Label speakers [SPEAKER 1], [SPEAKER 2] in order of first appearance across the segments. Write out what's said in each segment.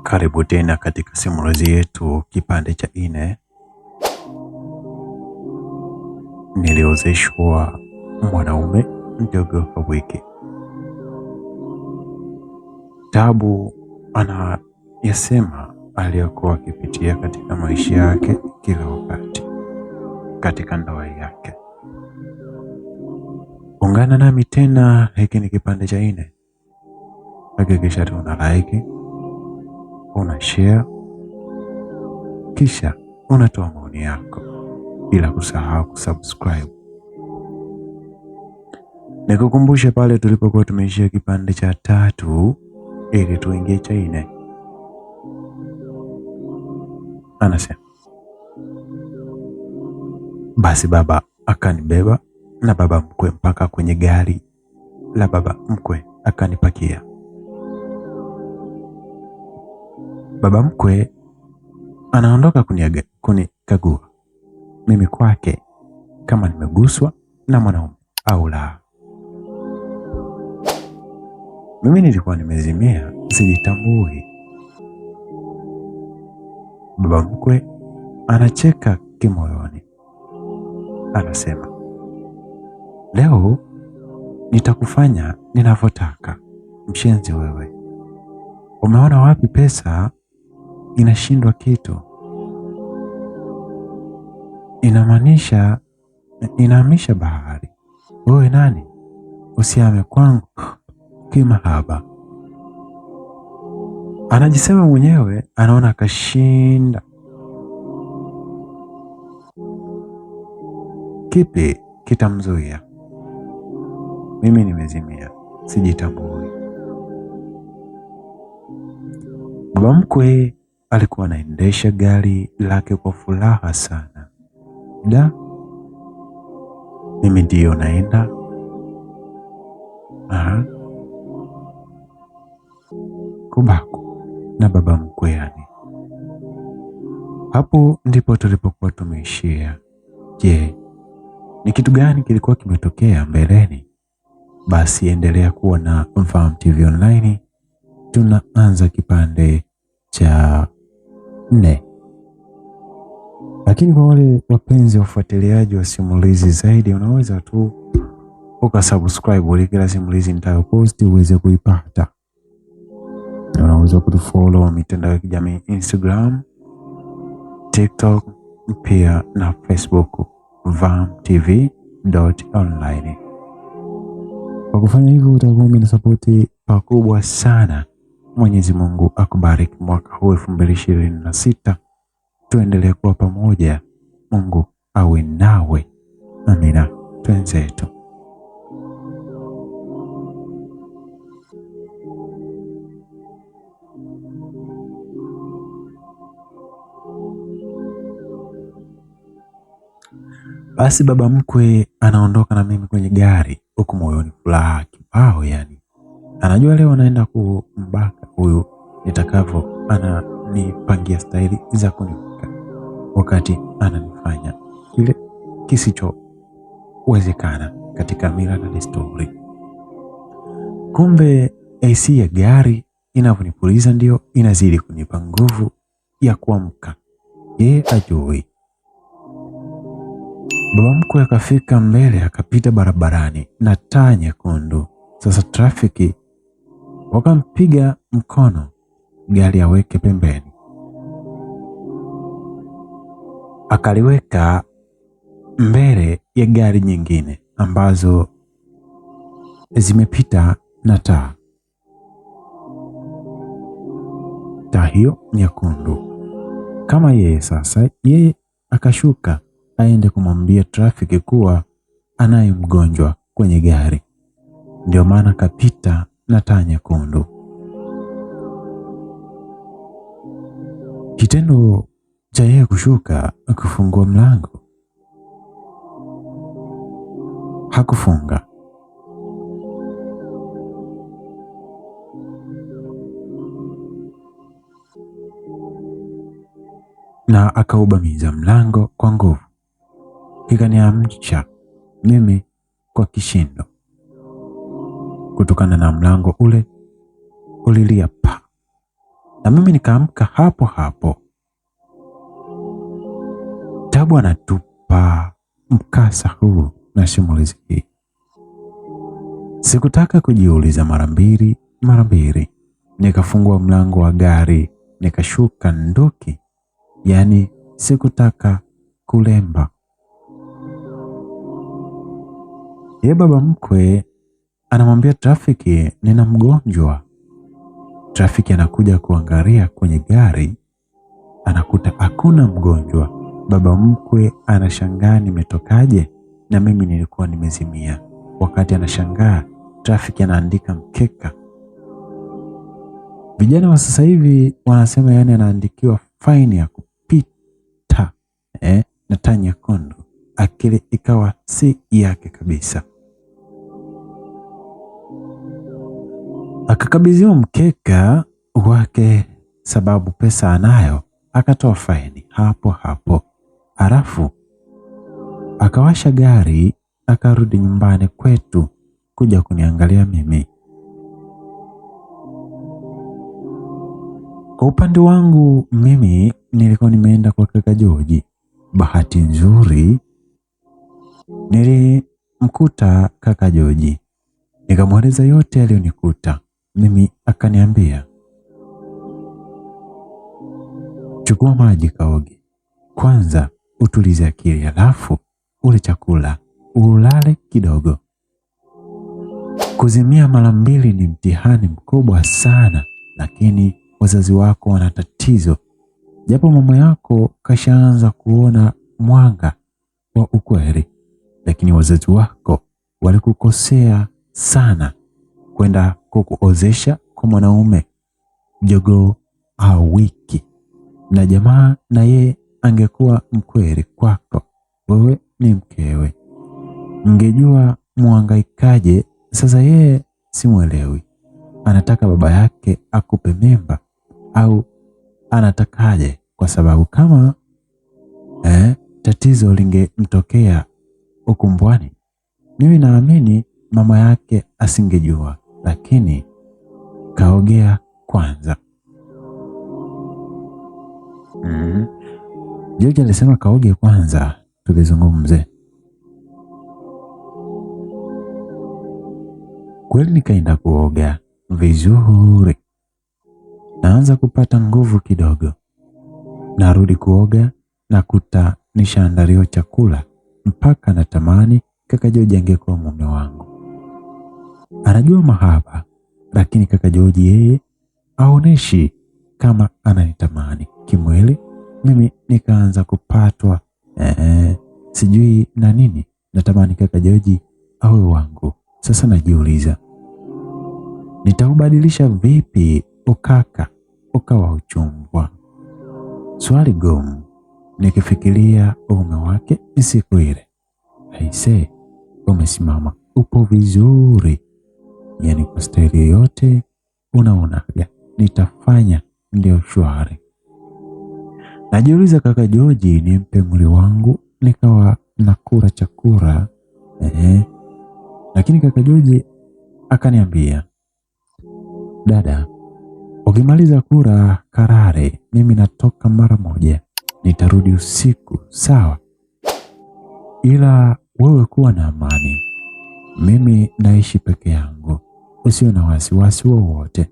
[SPEAKER 1] Karibu tena katika simulizi yetu kipande cha 4. Niliozeshwa mwanaume mdogo wa wiki. Tabu anayasema aliyokuwa akipitia katika maisha yake kila wakati katika ndoa yake. Ungana nami tena, hiki ni kipande cha 4. Hakikisha tu una like, una share, kisha unatoa maoni yako, bila kusahau kusubscribe. Nikukumbushe pale tulipokuwa tumeishia kipande cha 3 ili tuingie cha 4. Anasema, basi baba akanibeba na baba mkwe mpaka kwenye gari la baba mkwe akanipakia. Baba mkwe anaondoka kunikagua mimi kwake kama nimeguswa na mwanaume au la. Mimi nilikuwa nimezimia, sijitambui. Baba mkwe anacheka kimoyoni, anasema, leo nitakufanya ninavyotaka, mshenzi wewe. Umeona wapi pesa inashindwa kitu? Inamaanisha inahamisha bahari. Wewe nani usiame kwangu kimahaba? Anajisema mwenyewe, anaona kashinda. Kipi kitamzuia? Mimi nimezimia, sijitambui. Baba mkwe alikuwa anaendesha gari lake kwa furaha sana. Mimi ndio naenda. Kubaku na baba mkwe yani. Hapo ndipo tulipokuwa tumeishia. Je, ni kitu gani kilikuwa kimetokea mbeleni? Basi endelea kuwa na Mfahamu TV Online. Tunaanza kipande cha 4. Lakini kwa wale wapenzi wafuatiliaji wa simulizi zaidi, unaweza tu ukasubscribe ili kila simulizi nitayoposti uweze kuipata. Unaweza kutufollow mitandao ya kijamii Instagram, TikTok, pia na Facebook mfahamtv.online. Kwa kufanya hivyo utakuwa umenisupport pakubwa sana. Mwenyezi Mungu akubariki mwaka huu 2026. Tuendelee kuwa pamoja. Mungu awe nawe. Amina. Twenzetu. Basi baba mkwe anaondoka na mimi kwenye gari, huku moyoni furaha kibao yani. Anajua leo anaenda kumbaka huyu nitakavyo, ananipangia staili za kunivika wakati ananifanya kile kisichowezekana katika mila na desturi. Kumbe AC ya gari inavyonipuliza ndio inazidi kunipa nguvu ya kuamka. Yeye ajui. Baba mkwe akafika mbele, akapita barabarani na taa nyekundu. Sasa trafiki wakampiga mkono gari aweke pembeni. Akaliweka mbele ya gari nyingine ambazo zimepita na taa hiyo nyekundu. Kama yeye sasa, yeye akashuka aende kumwambia trafiki kuwa anaye mgonjwa kwenye gari, ndio maana kapita na taa nyekundu. Kitendo cha yeye kushuka kufungua mlango, hakufunga. Na akaubamiza mlango kwa nguvu. Kikaniamsha mimi kwa kishindo. Kutokana na mlango ule ulilia pa na mimi nikaamka hapo hapo. Tabu anatupa mkasa huu na simulizi hii. Sikutaka kujiuliza mara mbili. Nikafungua mlango wa gari, nikashuka nduki. Yaani sikutaka kulemba. Ye baba mkwe anamwambia trafiki, nina mgonjwa. Trafiki anakuja kuangalia kwenye gari, anakuta hakuna mgonjwa. Baba mkwe anashangaa nimetokaje, na mimi nilikuwa nimezimia. Wakati anashangaa, trafiki anaandika mkeka. Vijana wa sasa hivi wanasema yani anaandikiwa faini ya kupita na taa nyekundu. Akili ikawa si yake kabisa. Akakabidhiwa mkeka wake sababu pesa anayo, akatoa faini hapo hapo. Halafu akawasha gari, akarudi nyumbani kwetu kuja kuniangalia mimi. Kwa upande wangu mimi nilikuwa nimeenda kwa kaka George. Bahati nzuri nilimkuta kaka George, nikamweleza yote aliyonikuta mimi. Akaniambia, chukua maji kaoge kwanza, utulize akili, halafu ule chakula ulale kidogo. Kuzimia mara mbili ni mtihani mkubwa sana, lakini wazazi wako wana tatizo. Japo mama yako kashaanza kuona mwanga wa ukweli, lakini wazazi wako walikukosea sana kwenda kukuozesha kwa mwanaume jogoo au wiki. Na jamaa na ye angekuwa mkweli kwako, wewe ni mkewe, mngejua muhangaikaje. Sasa yeye simwelewi, anataka baba yake akupe mimba au anatakaje? Kwa sababu kama tatizo lingemtokea ukumbwani, mimi naamini mama yake asingejua, lakini kaogea kwanza. George alisema kaoge kwanza tulizungumze. Kweli nikaenda kuoga vizuri, naanza kupata nguvu kidogo. Narudi kuoga, nakuta nishaandaliwa chakula, mpaka natamani kaka George angekuwa mume wangu. Anajua mahaba, lakini kaka George yeye aoneshi kama ananitamani kimwili. Mimi nikaanza kupatwa sijui na nini, natamani kaka George awe wangu. Sasa najiuliza, nitaubadilisha vipi ukaka ukawa uchumbwa? Swali gumu. Nikifikiria uume wake siku ile, aise, umesimama, upo vizuri, yani kwa staili yote unaonaga nitafanya ndio shwari. Najiuliza kaka George nimpe mwili wangu nikawa nakula chakula lakini kaka George akaniambia, dada, ukimaliza kula karare, mimi natoka mara moja, nitarudi usiku, sawa? Ila wewe kuwa na amani, mimi naishi peke yangu, usio na wasiwasi wowote.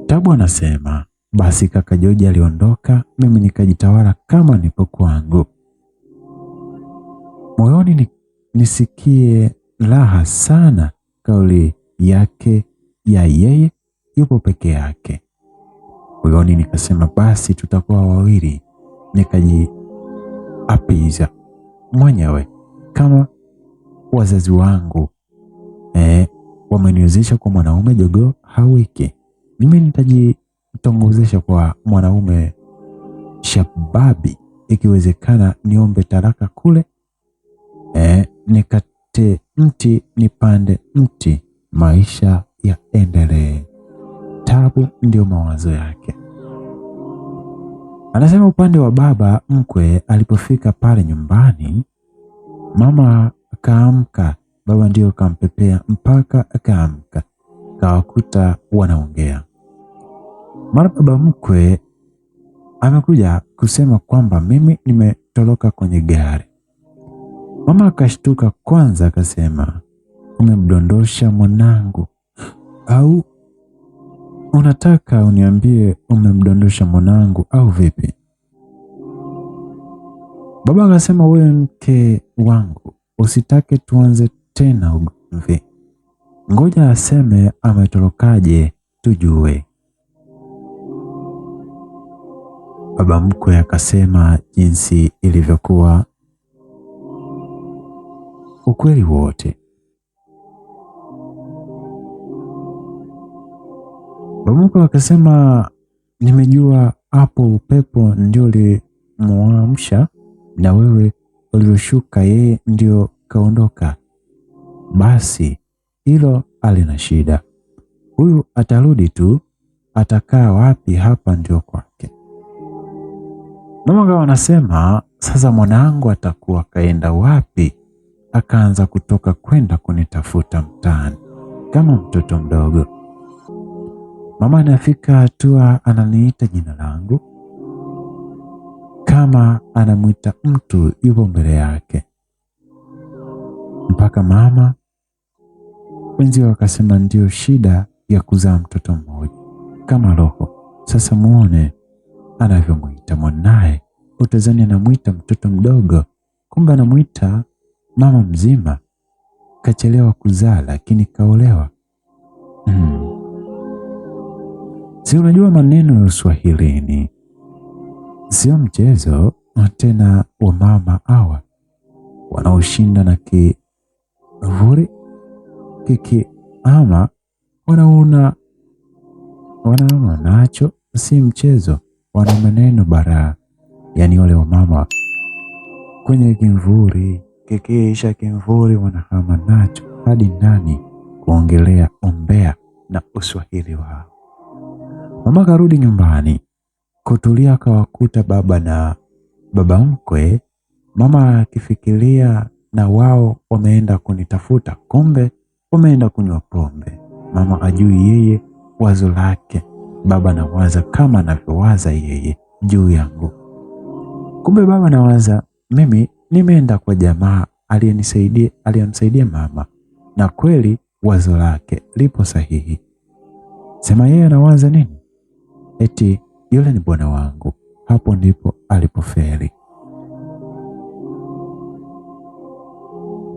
[SPEAKER 1] Tabu anasema, basi kaka George aliondoka, mimi nikajitawala kama nipo kwangu. Moyoni nisikie raha sana kauli yake ya yeye yupo peke yake. Moyoni nikasema basi tutakuwa wawili. Nikajiapiza mwenyewe, kama wazazi wangu wameniwezesha kwa mwanaume jogoo hawiki, mimi nitajitongozesha kwa mwanaume shababi. Ikiwezekana niombe talaka kule, nikate mti nipande mti, maisha yaendelee. Tabu ndio mawazo yake. Anasema upande wa baba mkwe, alipofika pale nyumbani, mama akaamka, baba ndio kampepea mpaka akaamka, kawakuta wanaongea. Mara baba mkwe amekuja kusema kwamba mimi nimetoroka kwenye gari. Mama akashtuka kwanza, akasema, umemdondosha mwanangu au unataka uniambie umemdondosha mwanangu au vipi? Baba akasema, wewe mke wangu usitake tuanze tena ugomvi, ngoja aseme ametorokaje tujue. Baba mkwe akasema jinsi ilivyokuwa, ukweli wote. Baba mkwe akasema, nimejua hapo upepo ndio ulimuamsha na wewe ulivyoshuka yeye ndio kaondoka. Basi hilo halina shida, huyu atarudi tu, atakaa wapi? Hapa ndio kwake. Mama akawa anasema, sasa mwanangu atakuwa kaenda wapi? Akaanza kutoka kwenda kunitafuta mtaani kama mtoto mdogo. Mama anafika hatua ananiita jina langu kama anamwita mtu yupo mbele yake, mpaka mama wenzio wakasema ndio shida ya kuzaa mtoto mmoja kama roho. Sasa muone anavyomwita mwanae, utazani anamwita mtoto mdogo, kumbe anamwita mama mzima. Kachelewa kuzaa lakini kaolewa. Si unajua maneno ya Uswahilini sio mchezo tena, wa mama hawa wanaoshinda na kivuri kiki ama wanaona nacho si mchezo, wana maneno bara. Yani wale wa mama kwenye kimvuri kikiisha kimvuri wanahama nacho hadi ndani kuongelea umbea na Uswahili wao. Mama karudi nyumbani kutulia, akawakuta baba na baba mkwe. Mama akifikiria na wao wameenda kunitafuta, kumbe wameenda kunywa pombe. Mama ajui yeye wazo lake, baba nawaza kama anavyowaza yeye juu yangu. Kumbe baba nawaza mimi nimeenda kwa jamaa aliyemsaidia mama, na kweli wazo lake lipo sahihi. Sema yeye anawaza nini? Eti yule ni bwana wangu. Hapo ndipo alipofeli.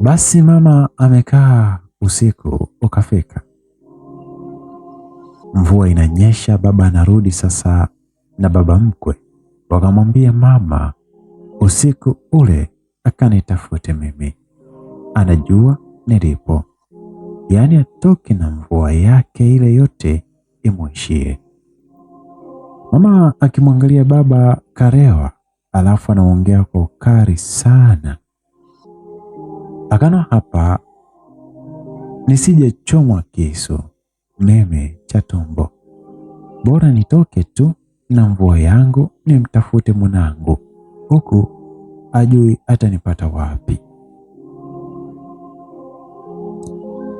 [SPEAKER 1] Basi mama amekaa, usiku ukafika, mvua inanyesha, baba anarudi sasa na baba mkwe. Wakamwambia mama usiku ule akanitafute mimi, anajua nilipo, yaani atoke na mvua yake ile yote imwishie. Mama akimwangalia baba karewa, alafu anaongea kwa ukali sana, akana hapa nisije chomwa kisu meme cha tumbo, bora nitoke tu na mvua yangu nimtafute mwanangu, huku ajui atanipata wapi.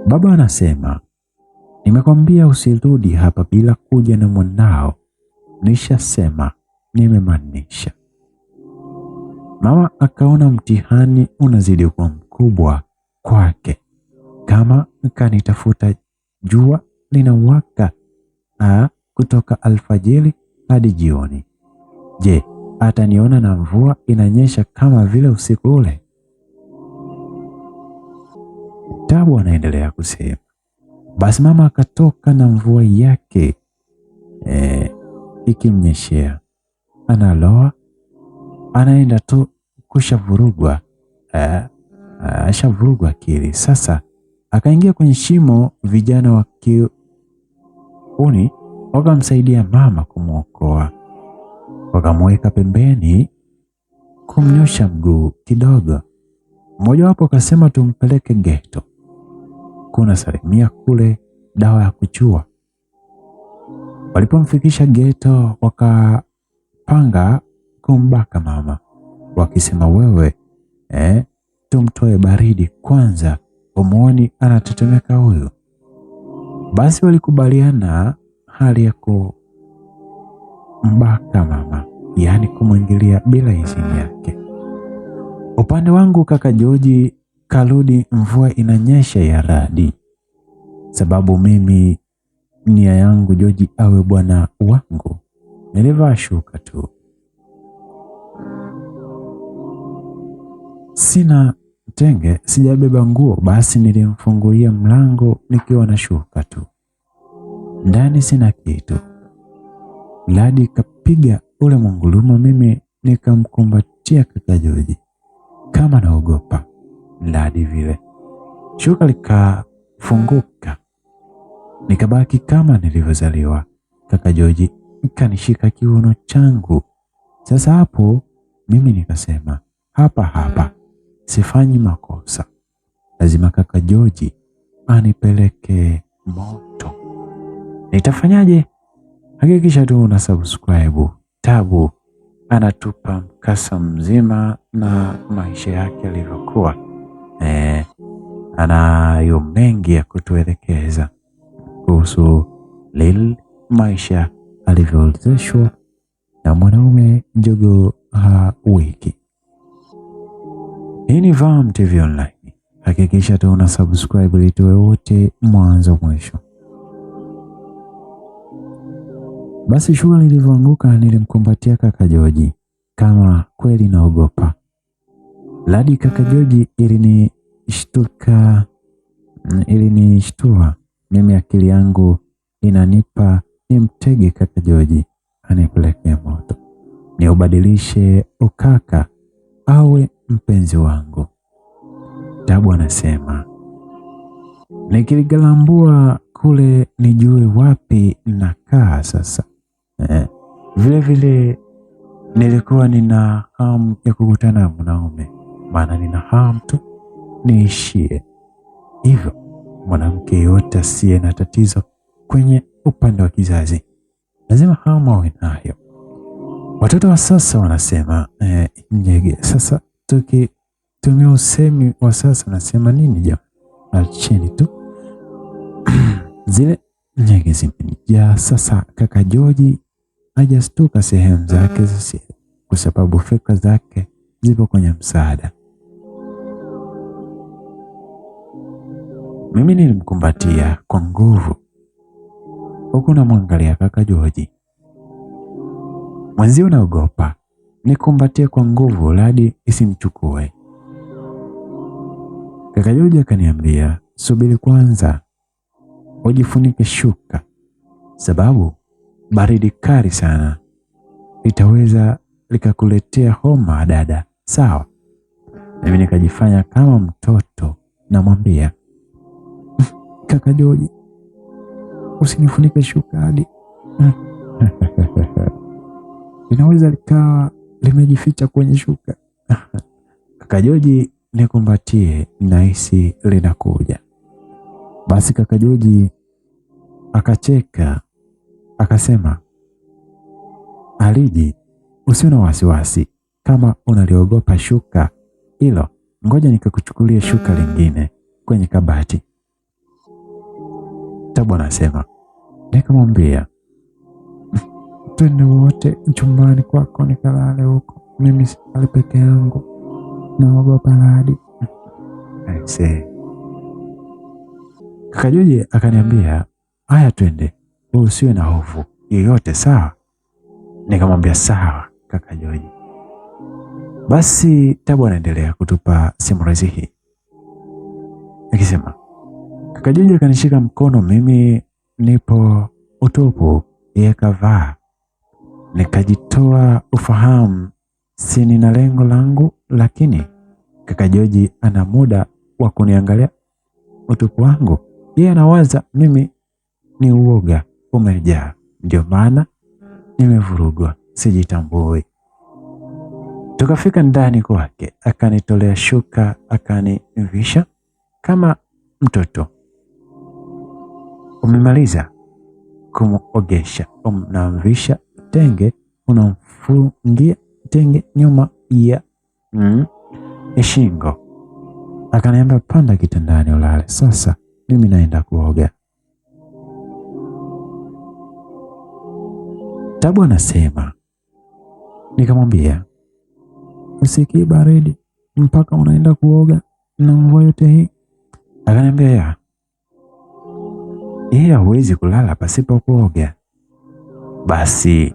[SPEAKER 1] Baba anasema, nimekwambia usirudi hapa bila kuja na mwanao, nishasema nimemaanisha. Mama akaona mtihani unazidi kuwa mkubwa kwake. Kama kanitafuta jua linawaka kutoka alfajiri hadi jioni, je, ataniona na mvua inanyesha kama vile usiku ule? Tabu anaendelea kusema. Basi mama akatoka na mvua yake ikimnyeshea, analoa, anaenda tu kushavurugwa, ashavurugwa akili. Sasa akaingia kwenye shimo. Vijana wa kiuni wakamsaidia mama kumwokoa, wakamweka pembeni kumnyosha mguu kidogo. Mmoja wapo akasema tumpeleke geto, kuna salimia kule dawa ya kuchua. Walipomfikisha geto, wakapanga kumbaka mama, wakisema wewe tumtoe baridi kwanza umuoni anatetemeka huyu. Basi walikubaliana hali ya kumbaka mama, yaani kumwingilia bila idhini yake. Upande wangu kaka George karudi, mvua inanyesha ya radi, sababu mimi nia yangu George awe bwana wangu. Nilivaa shuka tu, sina tenge, sijabeba nguo. Basi nilimfungulia mlango nikiwa na shuka tu, ndani sina kitu. Ladi kapiga ule mungulumo, mimi nikamkumbatia kaka George kama naogopa Ladi vile. Shuka likafunguka, nikabaki kama nilivyozaliwa. Kaka George kanishika kiuno changu. Sasa hapo mimi nikasema, hapa sifanyi makosa, lazima kaka George anipeleke moto. Nitafanyaje? Hakikisha tu una subscribe. Tabu anatupa mkasa mzima na maisha yake alivyokuwa. Anayo mengi ya kutuelekeza kuhusu Lil, maisha alivyoozeshwa na mwanaume Jogoo wiki. Hii ni Vam TV Online. Hakikisha tu una subscribe ili tuwe wote mwanzo mwisho. Basi shughuli ilivyoanguka, nilimkumbatia kaka George kama kweli naogopa. Ladi kaka George ilinishtua mimi, akili yangu inanipa nimtege kaka George anipeleke moto, niubadilishe ukaka awe mpenzi wangu. Tabu anasema nikiligalambua kule nijue wapi nakaa sasa. Vile vile nilikuwa nina hamu ya kukutana na mwanaume, maana nina hamu tu niishie hivyo. Mwanamke yote asiye na tatizo kwenye upande wa kizazi lazima hamu awe nayo. Watoto wa sasa wanasema nyege. Sasa tukitumia usemi wa sasa nasema nini jamaa? Acheni tu zile nyege zimenijaa. Sasa kaka George hajastuka sehemu zake za siri, kwa sababu fikra zake zipo kwenye msaada. Mimi nilimkumbatia kwa nguvu, huku namwangalia kaka George. Mwenzio naogopa, nikumbatie kwa nguvu Ladi isimchukue. Kaka George akaniambia, subiri kwanza ujifunike shuka, sababu baridi kali sana litaweza likakuletea homa dada, sawa? Mimi nikajifanya kama mtoto, namwambia kaka George, usinifunike shuka hadi linaweza likawa limejificha kwenye shuka. Kaka George, nikumbatie, nahisi linakuja. Basi kaka George akacheka akasema, Aliji, usiwe na wasiwasi, kama unaliogopa shuka hilo, ngoja nikakuchukulia shuka lingine kwenye kabati. Tabu anasema, nikamwambia twende wote chumbani kwako nikalale huko, mimi silali peke yangu, naogopa Ladi. Kaka George akaniambia, haya twende, usiwe na hofu yoyote, sawa? Nikamwambia sawa kaka George. Basi Tabu anaendelea kutupa simulizi hii akisema, kaka George akanishika mkono, mimi nipo utupu, yeye kavaa. Nikajitoa ufahamu, si nina lengo langu, lakini kaka George ana muda wa kuniangalia utupu wangu. Yeye anawaza mimi ni uoga umejaa, ndio maana nimevurugwa, sijitambui. Tukafika ndani kwake, akanitolea shuka, akanivisha kama mtoto. Umemaliza kumuogesha, unamvisha tenge, unamfungia tenge nyuma ya shingo, Akaniambia, panda kitandani ulale, sasa mimi naenda kuoga. Tabu anasema, nikamwambia, usikii baridi mpaka unaenda kuoga na mvua yote hii? Akaniambia, yeye hawezi kulala pasipo kuoga. Basi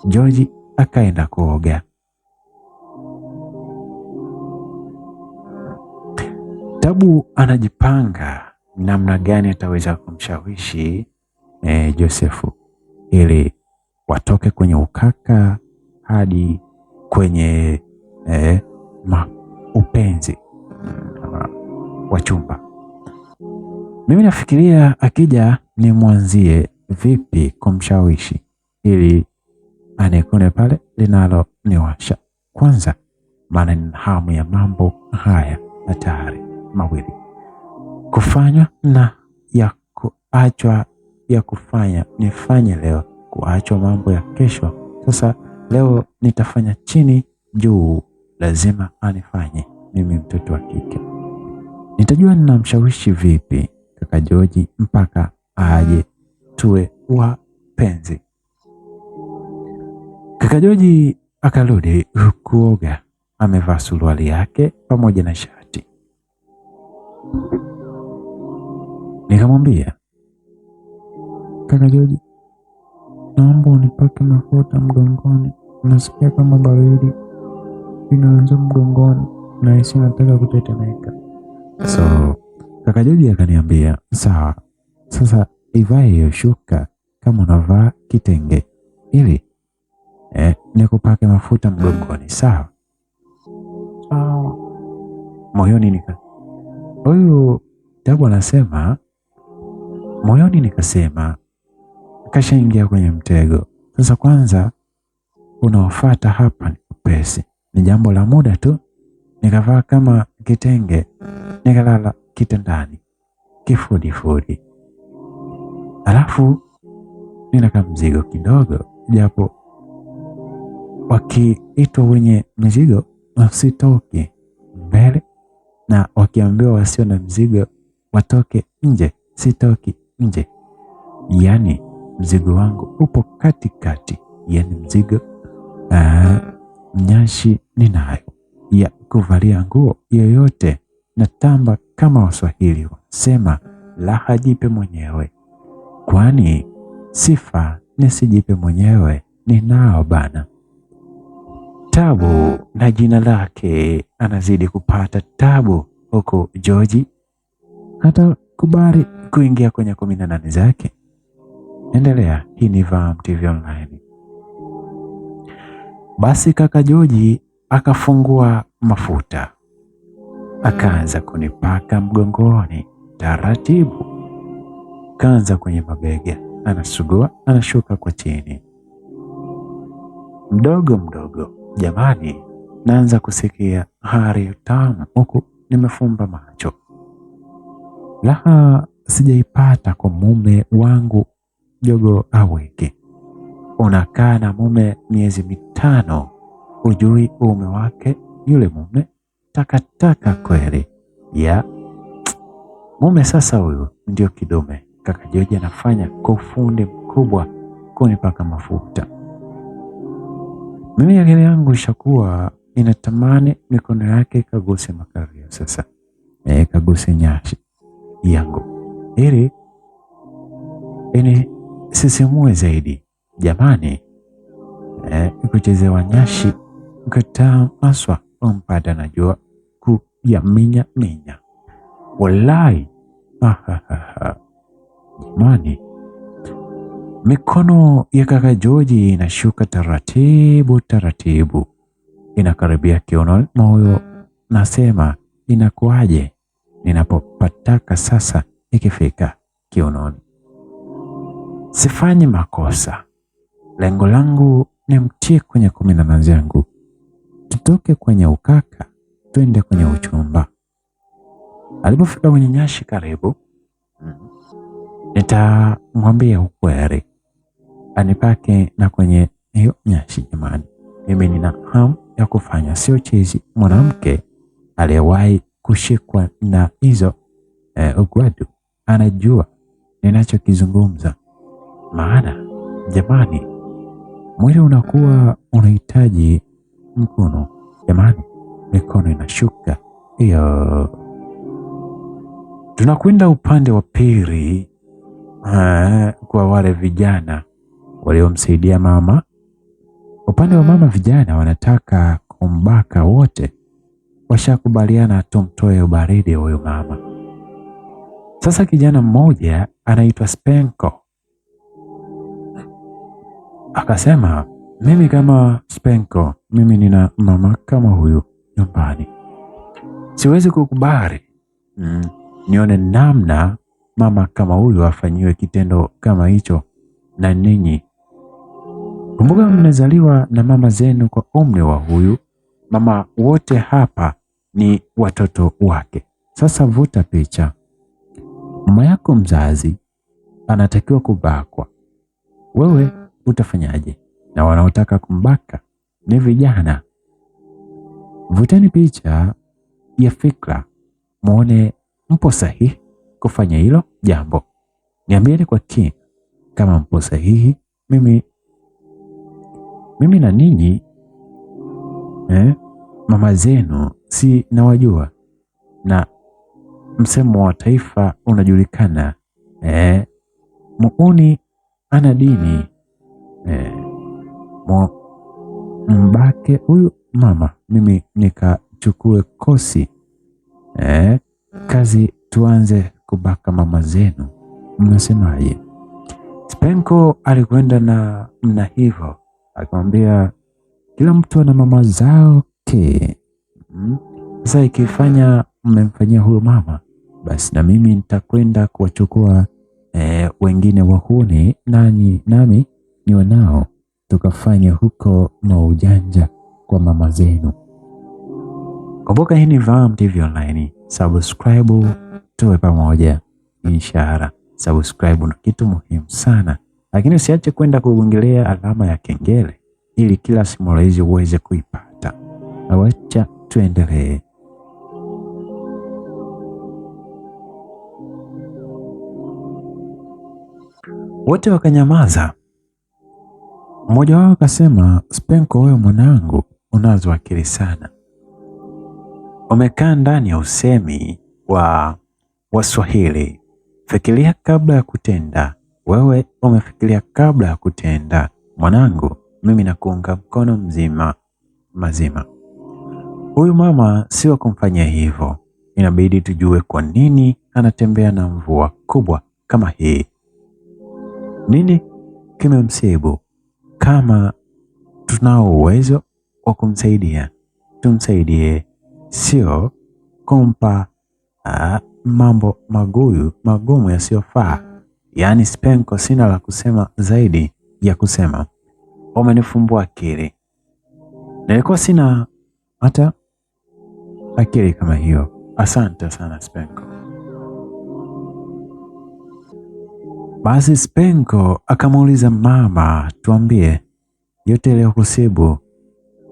[SPEAKER 1] George akaenda kuoga. Tabu anajipanga namna gani ataweza kumshawishi Josefu ili watoke kwenye ukaka hadi kwenye upenzi wa chumba. Mimi nafikiria akija ni mwanzie vipi kumshawishi ili anekune pale linalo niwasha. Kwanza maana ni hamu ya mambo haya hatari mawili, kufanywa na ya kuachwa. Ya kufanya nifanye leo, kuachwa mambo ya kesho. Sasa leo nitafanya chini juu, lazima anifanye mimi mtoto wa kike. Nitajua ninamshawishi vipi kaka George mpaka aje tuwe wapenzi. Kaka George akarudi kuoga, amevaa suruali yake pamoja na shati. Nikamwambia, kaka George, naomba unipake mafuta mgongoni, nasikia kama baridi inaanza mgongoni na hisi nataka kutetemeka. So kaka George akaniambia, sawa, sasa ivae hiyo shuka kama unavaa kitenge ili nikupake mafuta mgongoni, sawa? Moyoni huyu Tabu anasema, moyoni nikasema kashaingia kwenye mtego. Sasa kwanza unaofuata hapa ni upesi, ni jambo la muda tu. Nikavaa kama kitenge, nikalala kitandani kifudifudi. Alafu nina kamzigo kidogo, japo wakiitwa wenye mizigo wasitoke mbele, na wakiambiwa wasio na mzigo watoke nje, sitoki nje. Yani mzigo wangu upo katikati, yani mzigo mnyashi ninayo ya kuvalia nguo yoyote. Natamba kama Waswahili wasema, raha jipe mwenyewe, kwani sifa nisijipe mwenyewe ninao bana. Tabu na jina lake anazidi kupata tabu, huku George hata kubali kuingia kwenye 18 zake. Endelea, hii ni Vam TV Online. Basi kaka George akafungua mafuta, akaanza kunipaka mgongoni taratibu, kaanza kwenye mabega, anasugua, anashuka kwa chini, mdogo mdogo. Jamani, naanza kusikia hari tamu huku nimefumba macho. Raha sijaipata kwa mume wangu jogo aweke. Unakaa na mume miezi 5, ujui uume wake yule mume, takataka kweli ya mume. Sasa huyu ndio kidume. Kaka George anafanya kwa ufundi mkubwa kunipaka mafuta. Mimi akili yangu ishakuwa inatamani mikono yake kaguse makario sasa. Kaguse nyashi yangu ili sisimue zaidi. Jamani, kuchezewa nyashi mkataa maswa umpata najua kuyaminya minya. Wallahi. Jamani, mikono ya kaka George inashuka taratibu taratibu, inakaribia kiuno. Moyo nasema, inakuaje ninapopataka sasa ikifika kiunoni? Sifanyi makosa. Lengo langu ni mtie kwenye 18 zangu, tutoke kwenye ukaka twende kwenye uchumba. Alipofika kwenye nyashi karibu, nitamwambia ukweli anipake na kwenye hiyo nyashi. Jamani, mimi nina hamu ya kufanya, sio chizi. Mwanamke aliyewahi kushikwa na hizo ugwadu anajua ninachokizungumza. Maana jamani, mwili unakuwa unahitaji mkono. Jamani, mikono inashuka hiyo. Tunakwenda upande wa pili, kwa wale vijana waliomsaidia mama. Upande wa mama, vijana wanataka kumbaka wote. Washakubaliana tumtoe ubaridi huyo mama. Sasa kijana mmoja anaitwa Spenko akasema, mimi kama Spenko, mimi nina mama kama huyu nyumbani, siwezi kukubali nione namna mama kama huyu afanyiwe kitendo kama hicho na ninyi. Kumbuka mmezaliwa na mama zenu kwa umri wa huyu mama, wote hapa ni watoto wake. Sasa vuta picha, mama yako mzazi anatakiwa kubakwa, wewe utafanyaje? Na wanaotaka kumbaka ni vijana. Vuteni picha ya fikra, muone mpo sahihi kufanya hilo jambo. Niambieni kwa kina kama mpo sahihi. Mimi na ninyi mama zenu si nawajua, na msemo wa taifa unajulikana, muuni ana dini. Mbake huyu mama, mimi nikachukue kosi kazi, tuanze kubaka mama zenu. Mnasemaje? Spenko alikwenda na mna hivyo, akamwambia kila mtu ana mama zao ke. Sasa ikifanya mmemfanyia huyo mama, basi na mimi nitakwenda kuwachukua wengine wahuni, nami ni wanao, tukafanya huko maujanja kwa mama zenu. Kumbuka hii ni Vam TV Online. Subscribe tuwe pamoja. Ishara subscribe ni kitu muhimu sana, lakini usiache kwenda kugongelea alama ya kengele ili kila simulizi uweze kuipata. Awacha tuendelee. Wote wakanyamaza. Mmoja wao akasema, Spenko, wewe mwanangu unazo akili sana. Umekaa ndani ya usemi wa Waswahili, fikiria kabla ya kutenda. Wewe umefikiria kabla ya kutenda. Mwanangu, mimi nakuunga mkono mazima. Huyu mama sio kumfanyia hivyo. Inabidi tujue kwa nini anatembea na mvua kubwa kama hii. Nini kimemsibu? Kama tunao uwezo wa kumsaidia, tumsaidie, sio kumpa mambo magumu yasiyofaa. Yaani Spenko, sina la kusema zaidi ya kusema umenifumbua akili. Nilikuwa sina hata akili kama hiyo. Asante sana Spenko. Basi Spenko akamuuliza mama, tuambie yote yaliyokusibu,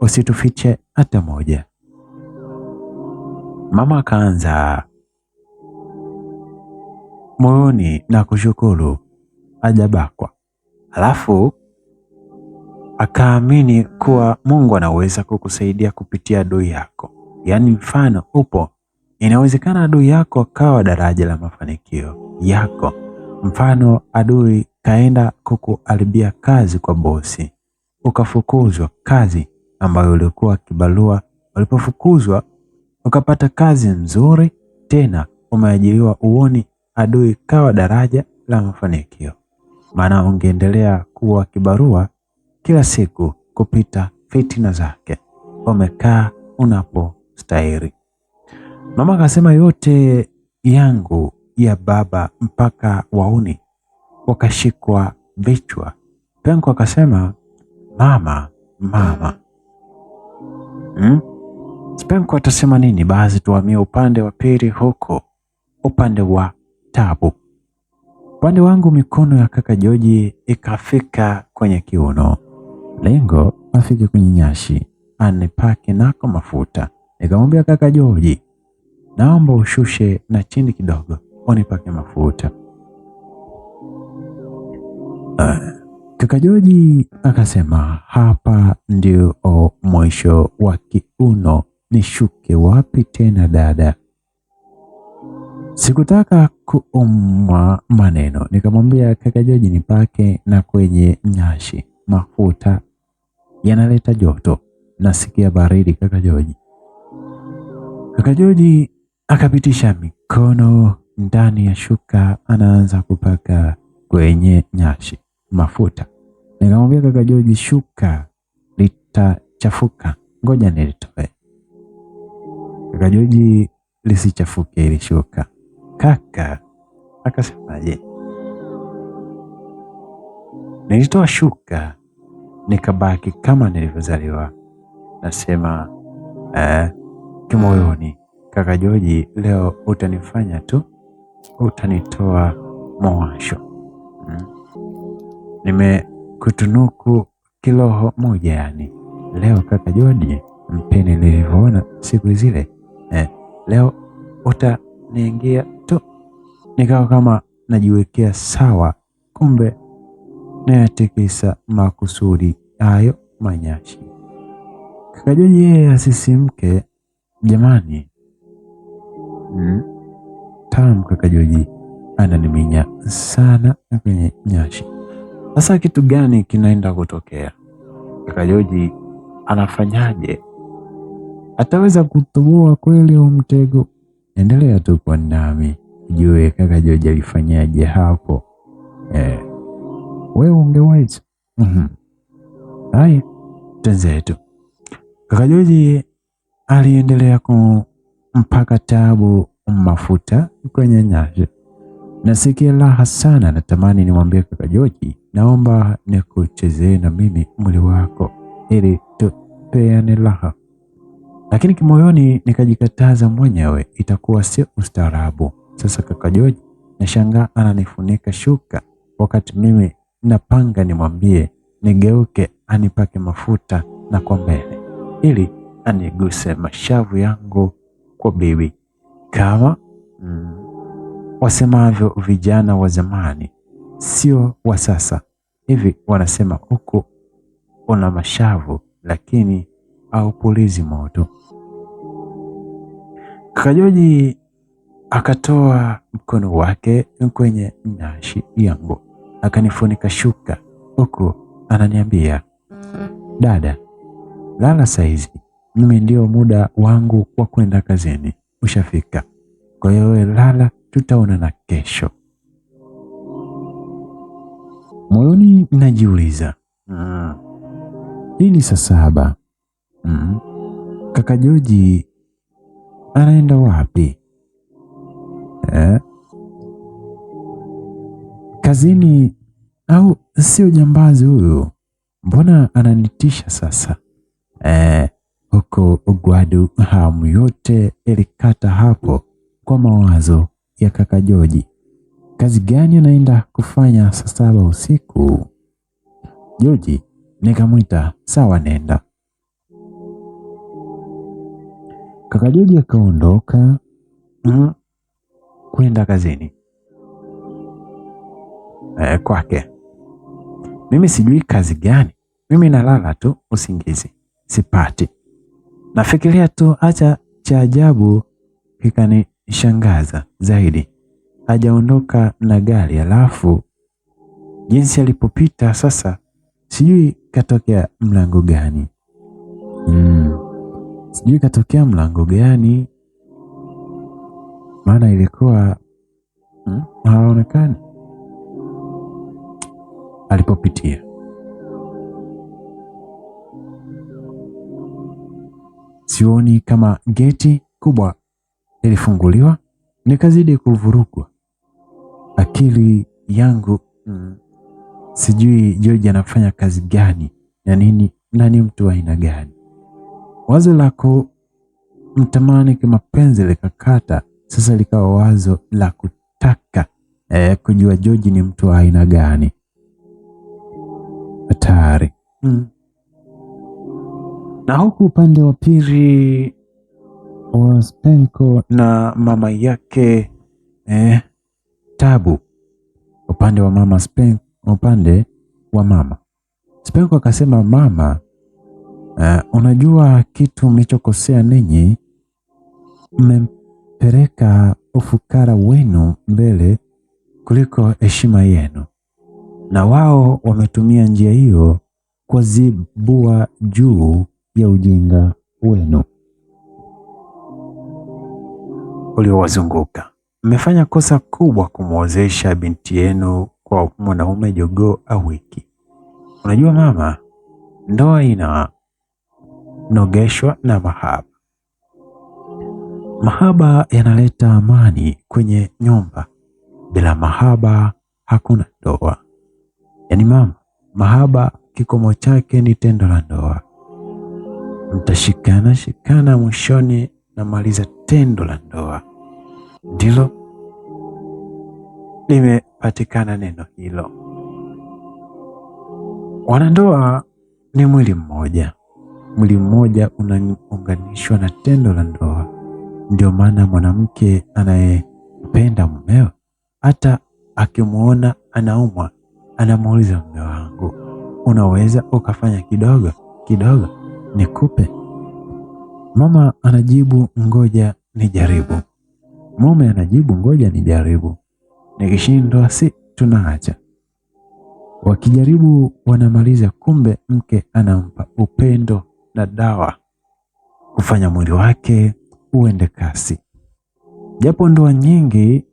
[SPEAKER 1] usitufiche hata moja. Mama akaanza, moyoni na kushukuru hajabakwa, halafu akaamini kuwa Mungu anaweza kukusaidia kupitia adui yako. Yaani mfano upo, inawezekana adui yako akawa daraja la mafanikio yako. Mfano adui kaenda kukuharibia kazi kwa bosi, ukafukuzwa kazi ambayo ulikuwa kibarua. Ulipofukuzwa ukapata kazi nzuri tena umeajiriwa, uoni adui kawa daraja la mafanikio. Maana ungeendelea kuwa kibarua kila siku kupita fitina zake. Umekaa unapostahili. Mama akasema, yote yangu ya baba mpaka wauni wakashikwa vichwa. Penko akasema, mama. Spenko atasema nini? Basi tuhamie upande wa pili, huko upande wa Tabu. Upande wangu mikono ya kaka Joji ikafika kwenye kiuno, lengo afike kwenye nyashi anipake nako mafuta. Nikamwambia kaka Joji, naomba ushushe na chini kidogo unipake mafuta. Kaka George akasema, hapa ndio mwisho wa kiuno, nishuke wapi tena dada? Sikutaka kuumwa maneno, nikamwambia kaka George nipake na kwenye nyashi, mafuta yanaleta joto, nasikia baridi kaka George. Kaka George akapitisha mikono ndani ya shuka, anaanza kupaka kwenye nyashi mafuta. Nikamwambia kaka George, shuka litachafuka, ngoja nilitoe. Kaka George, lisichafuke ili shuka. Kaka akasemaje? Nilitoa shuka nikabaki kama nilivyozaliwa. Nasema kimoyoni, kaka George, leo utanifanya tu, utanitoa mwasho. Nimekutunuku kiroho moja yani. Leo kaka George, mpeni nilivyoona siku zile. Leo utaniingia tu. Nikawa kama najiwekea sawa, kumbe nayatikisa makusudi hayo manyashi. Kaka George yeye asisimke jamani. Tamu kaka George ananiminya sana kwenye nyashi. Sasa kitu gani kinaenda kutokea? Kaka George anafanyaje? Ataweza kutoboa kweli mtego? Endelea tu kwa nami jue kaka George alifanyaje hapo. Wewe ungeweza. Haya, tenzetu. Kaka George aliendelea kumpaka Tabu mafuta kwenye nyashi. Nasikia raha sana, natamani nimwambie kaka George, naomba nikuchezee na mimi mwili wako ili tupeane raha. Lakini kimoyoni nikajikataza mwenyewe, itakuwa sio ustaarabu. Sasa kaka George nashangaa ananifunika shuka wakati mimi napanga nimwambie nigeuke anipake mafuta na kwa mbele ili aniguse mashavu yangu kwa bibi kama wasemavyo vijana wa zamani, sio wa sasa. Hivi wanasema huku una mashavu lakini haupulizi moto. Kaka George akatoa mkono wake kwenye nyashi yangu akanifunika shuka huku ananiambia, dada, lala saizi, mimi ndio muda wangu wa kwenda kazini ushafika. Kwa hiyo wewe lala, tutaonana kesho. Moyoni najiuliza, hii ni saa 7. Kaka George anaenda wapi? Kazini au sio jambazi huyu? Mbona ananitisha sasa? Huko ugwadu hamu yote ilikata hapo kwa mawazo ya kaka George. Kazi gani anaenda kufanya saa 7 usiku? George nikamwita, sawa nenda. Kaka George akaondoka kwenda kazini kwake. Mimi sijui kazi gani, mimi nalala tu usingizi sipati. Nafikiria tu, acha cha ajabu kikanishangaza zaidi. Hajaondoka na gari, alafu jinsi alipopita sasa sijui katokea mlango gani. Sijui katokea mlango gani, maana ilikuwa haonekani alipopitia. Sioni kama geti kubwa ilifunguliwa. Nikazidi kuvurugwa akili yangu. Sijui George anafanya kazi gani na nini na ni mtu wa aina gani. Wazo la kumtamani kimapenzi likakata. Sasa likawa wazo la kutaka kujua George ni mtu wa aina gani. Hatari. Na huku upande wa pili wa Spenko na mama yake Tabu. Upande wa mama Spenko akasema, mama, unajua kitu mlichokosea ninyi, mmempeleka ufukara wenu mbele kuliko heshima yenu, na wao wametumia njia hiyo kuzibua juu ya ujinga wenu uliowazunguka. Mmefanya kosa kubwa kumwozesha binti yenu kwa mwanaume jogoo au wiki. Unajua mama, ndoa inanogeshwa na mahaba. Mahaba yanaleta amani kwenye nyumba. Bila mahaba hakuna ndoa. Yaani mama, mahaba kikomo chake ni tendo la ndoa. Mtashikana mwishoni na maliza tendo la ndoa. Ndilo limepatikana neno hilo. Wanandoa ni mwili mmoja. Mwili mmoja unaunganishwa na tendo la ndoa. Ndio maana mwanamke anayependa mumeo hata akimwona anaumwa anamuuliza, mume wangu, unaweza ukafanya kidogo nikupe? Mama anajibu, ngoja nijaribu. Mume anajibu, ngoja nijaribu. Nikishindwa si tunaacha. Wakijaribu wanamaliza, kumbe mke anampa upendo na dawa kufanya mwili wake uende kasi. Japo ndoa nyingi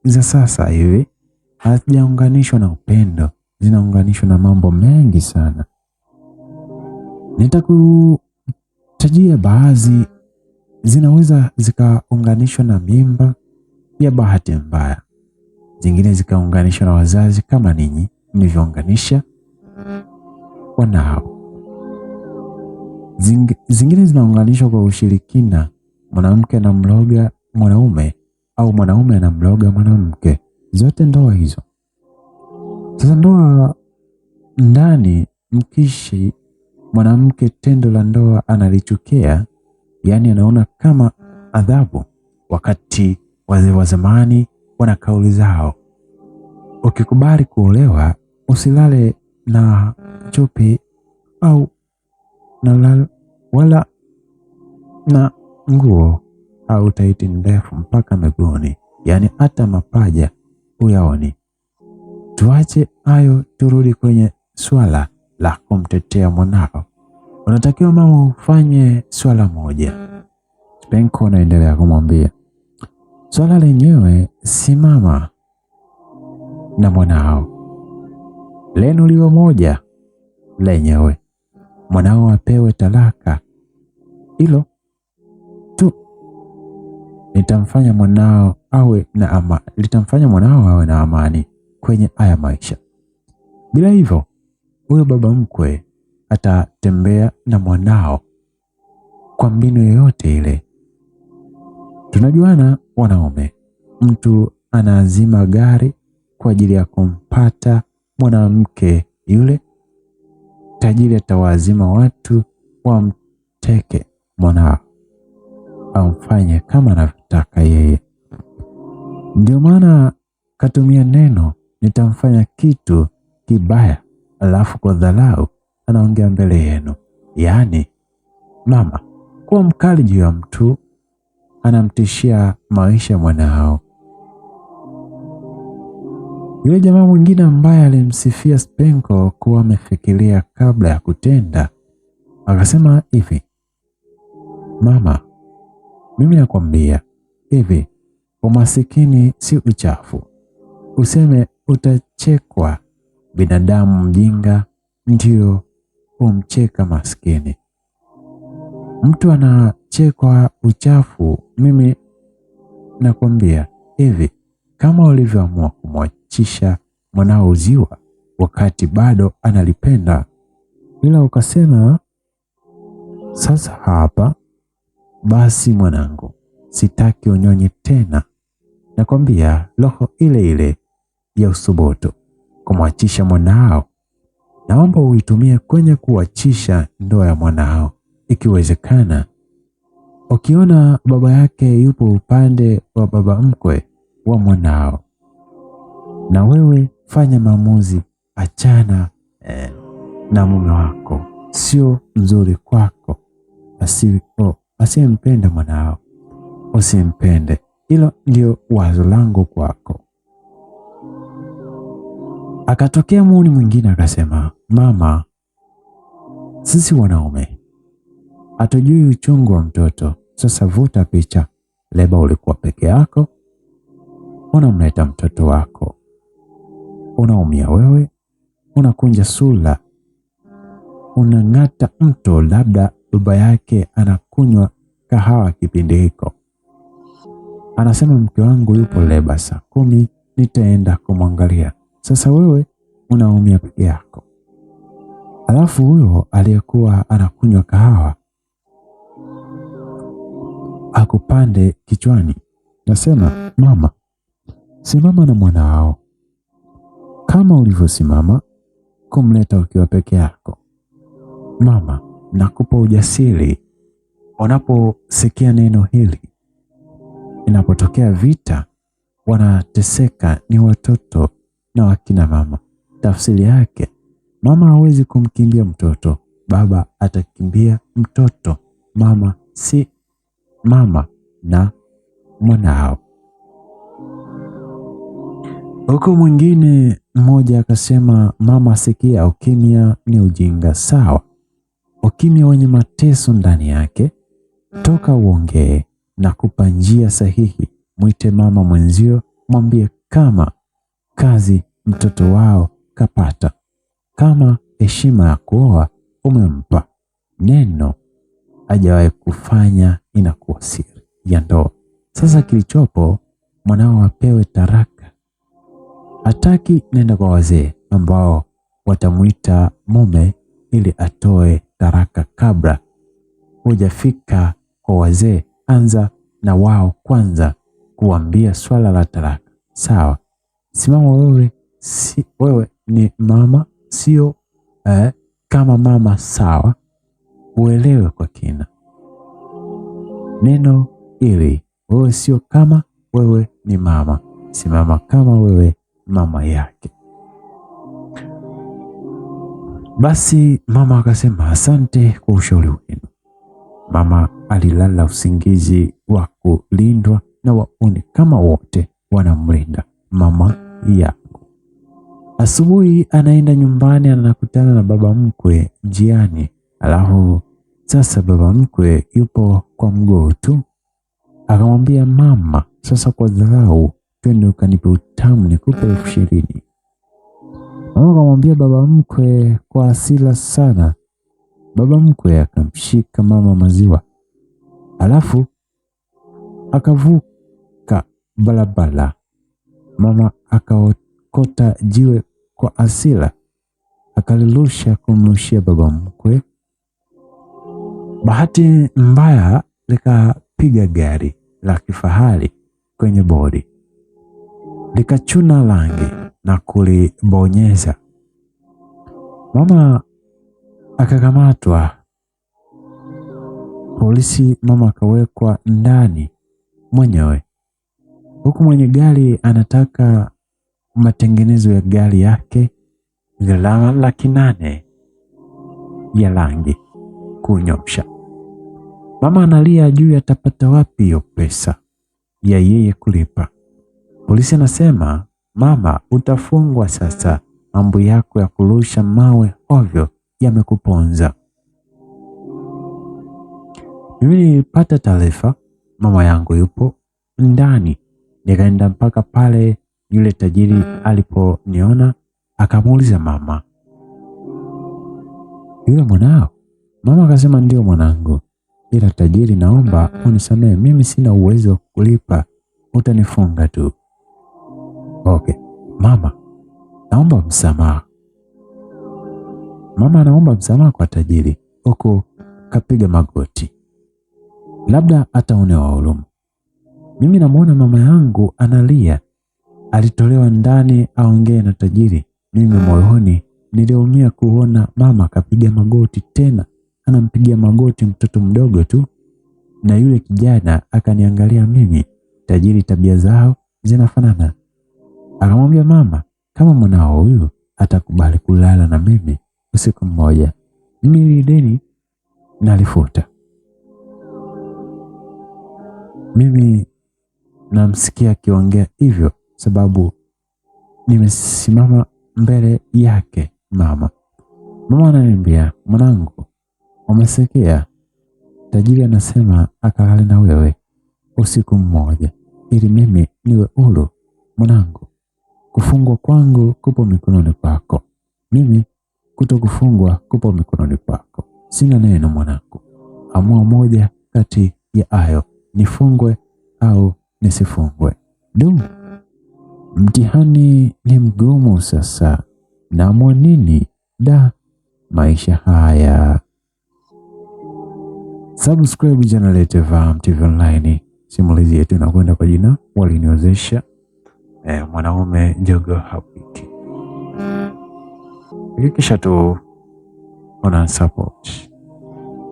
[SPEAKER 1] za sasa hivi hazijaunganishwa na upendo, zinaunganishwa na mambo mengi sana. Nitakutajia baadhi. Zinaweza zikaunganishwa na mimba ya bahati mbaya, zingine zikaunganishwa na wazazi kama ninyi mlivyounganisha wanao, zingine zinaunganishwa kwa ushirikina, mwanamke anamloga mwanaume au mwanaume anamloga mwanamke. Zote ndoa hizo. Sasa ndoa ndani, mkishi mwanamke tendo la ndoa analichukia, yaani anaona kama adhabu, wakati wazee wa zamani wana kauli zao, ukikubali kuolewa usilale na chupi au wala na nguo au taiti ndefu mpaka miguuni, yaani hata mapaja uyaoni. Tuache hayo, turudi kwenye swala la kumtetea mwanao. Unatakiwa mama ufanye swala moja. Spenko anaendelea kumwambia, swala lenyewe si mama na mwanao, lenu liwe moja lenyewe. Mwanao apewe talaka, hilo tu litamfanya mwanao awe na amani kwenye haya maisha. Bila hivyo, huyo baba mkwe atatembea na mwanao kwa mbinu yoyote ile. Tunajuana wanaume, mtu anaazima gari kwa ajili ya kumpata mwanamke yule, tajiri atawaazima watu wamteke mwanao, amfanye kama anavyotaka yeye. Ndio maana katumia neno nitamfanya kitu kibaya, alafu kwa dharau anaongea mbele yenu. Yaani mama, kuwa mkali juu ya mtu anamtishia maisha mwanao. Yule jamaa mwingine ambaye alimsifia Spenko kuwa amefikiria kabla ya kutenda, akasema hivi, mama, mimi nakwambia hivi, umasikini si uchafu. Useme utachekwa, binadamu mjinga ndio humcheka maskini. Mtu anachekwa uchafu. Mimi nakwambia hivi, kama ulivyoamua kumwachisha mwanao ziwa wakati bado analipenda, ila ukasema sasa hapa basi mwanangu, sitaki unyonye tena, nakwambia roho ile ile ya usubutu kumwachisha mwanao, naomba uitumie kwenye kuachisha ndoa ya mwanao. Ikiwezekana Ukiona baba yake yupo upande wa baba mkwe wa mwanao, na wewe fanya maamuzi, achana na mume wako, sio mzuri kwako. Asiyempenda mwanao usimpende. Hilo ndio wazo langu kwako. Akatokea muuni mwingine akasema, mama, sisi wanaume hatujui uchungu wa mtoto. Sasa vuta picha, leba ulikuwa peke yako, unamleta mtoto wako, unaumia wewe, unakunja sura, unang'ata mto, labda baba yake anakunywa kahawa kipindi hiko. Anasema mke wangu yupo leba, saa 10 nitaenda kumwangalia. Sasa wewe unaumia peke yako. Alafu huyo aliyekuwa anakunywa kahawa akupande kichwani. Nasema, mama, simama na mwanao kama ulivyosimama kumleta ukiwa peke yako. Mama, nakupa ujasiri unaposikia neno hili. Inapotokea vita, wanateseka ni watoto na wakina mama. Tafsiri yake, mama hawezi kumkimbia mtoto, baba atakimbia mtoto. Mama si mama na mwanao. Huko mwingine mmoja akasema, mama sikia, ukimya ni ujinga. Sawa, ukimya wenye mateso ndani yake, toka uongee na kupa njia sahihi. Mwite mama mwenzio, mwambie kama kazi mtoto wao kapata, kama heshima ya kuoa umempa, neno hajawahi kufanya inakuwa siri ya ndoa. Sasa kilichopo, mwanao apewe taraka. Hataki, nenda kwa wazee ambao watamuita mume ili atoe taraka. Kabla hujafika kwa wazee, anza na wao kwanza kuambia swala la taraka. Sawa, simama wewe, wewe ni mama, sio kama mama. Sawa, uelewe kwa kina neno ili wewe sio kama, wewe ni mama, simama kama wewe mama yake. Basi mama akasema, asante kwa ushauri wenu. Mama alilala usingizi wa kulindwa na waone kama wote wanamlinda mama yako. Asubuhi anaenda nyumbani, anakutana na baba mkwe njiani. Alafu sasa baba mkwe yupo kwa mguu tu. Akamwambia mama, sasa kwa dharau, twende ukanipe utamu nikupe 20,000. Mama akamwambia baba mkwe kwa hasira sana. Baba mkwe akamshika mama maziwa, alafu akavuka barabara. Mama akaokota jiwe kwa hasira, akalirusha kumrushia baba mkwe. Bahati mbaya likapiga gari la kifahari kwenye bodi, likachuna rangi na kulibonyeza. Mama akakamatwa polisi. Mama akawekwa ndani mwenyewe, huku mwenye gari anataka matengenezo ya gari yake gharama 800,000 ya rangi kunyosha. Mama analia juu atapata wapi hiyo pesa ya yeye kulipa. Polisi anasema, mama, utafungwa sasa, mambo yako ya kurusha mawe ovyo yamekuponza. Mimi nilipata taarifa mama yangu yupo ndani, nikaenda mpaka pale yule tajiri aliponiona. Akamuuliza mama, yule mwanao? Mama akasema, ndio mwanangu, ila tajiri, naomba unisamehe, mimi sina uwezo wa kulipa, utanifunga tu. Okay mama, naomba msamaha. Mama anaomba msamaha kwa tajiri, huko kapiga magoti, labda ataonewa huruma. Mimi namuona mama yangu analia, alitolewa ndani aongee na tajiri. Mimi moyoni niliumia kuona mama kapiga magoti, tena anampigia magoti mtoto mdogo tu. na yule kijana akaniangalia mimi. Tajiri tabia zao zinafanana. Akamwambia mama, kama mwanao huyu atakubali kulala na mimi usiku mmoja, mimi ile deni nalifuta. Mimi namsikia akiongea hivyo sababu nimesimama mbele yake. Mama ananiambia, mwanangu, umesikia? Tajiri anasema akalale na wewe usiku mmoja ili mimi niwe huru. Mwanangu, kufungwa kwangu kupo mikononi kwako. Mimi kutokufungwa kupo mikononi kwako. Sina neno mwanangu. Amua moja kati ya hayo, nifungwe au nisifungwe. Mtihani ni mgumu sasa. Naamua nini? Maisha haya. Subscribe channel yetu Fahamu TV Online. Simulizi yetu inakwenda kwa jina Waliniozesha. Mwanaume Jogoo hapiki. Hakikisha tu una support